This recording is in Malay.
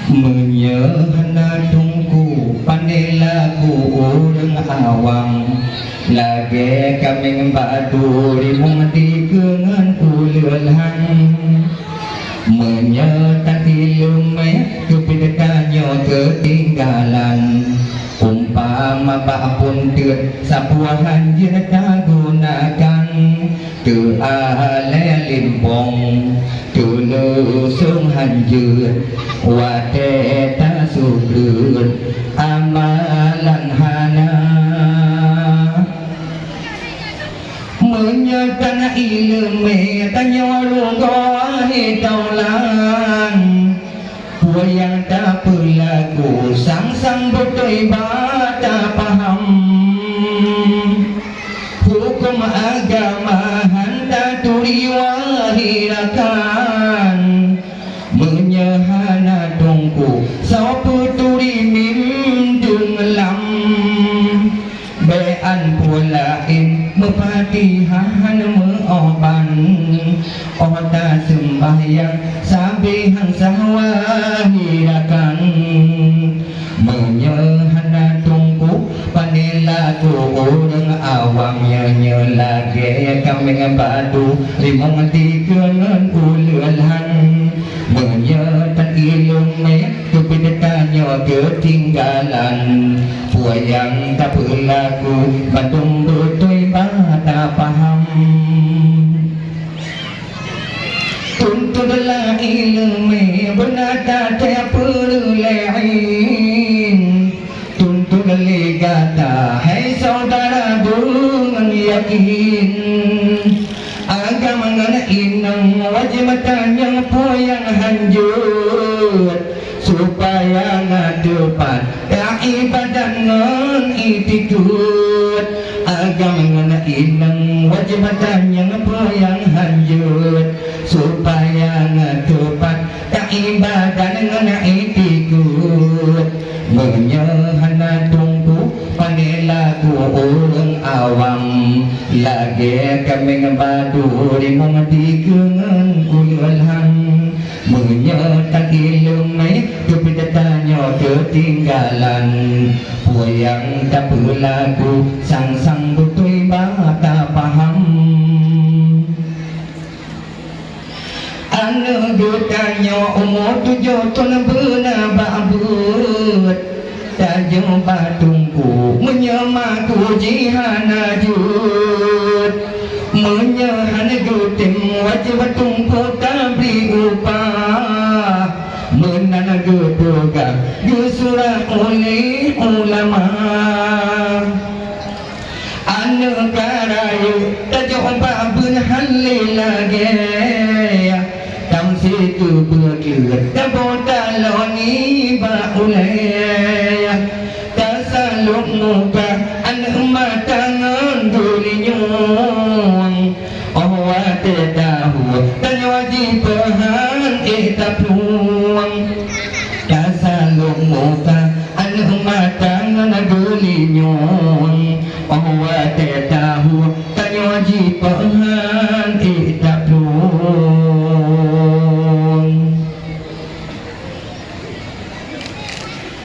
menyehana tungku pandelaku urang awang lage kami badu rimung di kengan ulelhang menyetati lume kepidekanyo ketinggalan umpama bapun tet sapuahan jeta gunakan tu ale limpong tu lusung hanjur wate ta subrut amalan hana menyatakan ilmu tanyorung gohi taulan yang tak berlaku sang betul bata paham hukum agama handa turi wahirakan menyehana tungku sapu turi mimdung lam bean pulain mepatihan meoban ota sembahyang sabihang sahwahirakan menyehana tungku panelaku urang awang nyelage kami badu limong tikengan ulelhan menyetan ilmu kepidekanyo ketinggalan puayang tak berlaku batung betul bata paham tuntulah ilmu benata tak perlu lain tuntut legata hai saudara dengan yakin agama inang wajib tanya yang hanjur supaya ngadepan ibadah ngan itikut agama inang wajib tanya yang hanjur supaya ngadepan ibadah ngan itikut menyehana tungku panelaku urang awam lage kami badu rimong tikengan ulelhan menyatan ilmu kepidatanyo ketinggalan puayang tak berlaku sang betul bata paham anu dutanyo umur 7 tahun benar babut tajam batungku menyemaku jihana jut menyehana gutim wajib tungku tabri upah menana gedoga gesurah oleh ulama anu karayu tajam babun halilage tamsi tu berkir tabota loni baulaya tasaluk muka anu matangan dulinyong awate tahu tan wajib pahan tapuang tasaluk muka anu matangan dulinyong awate tahu tan wajib pahan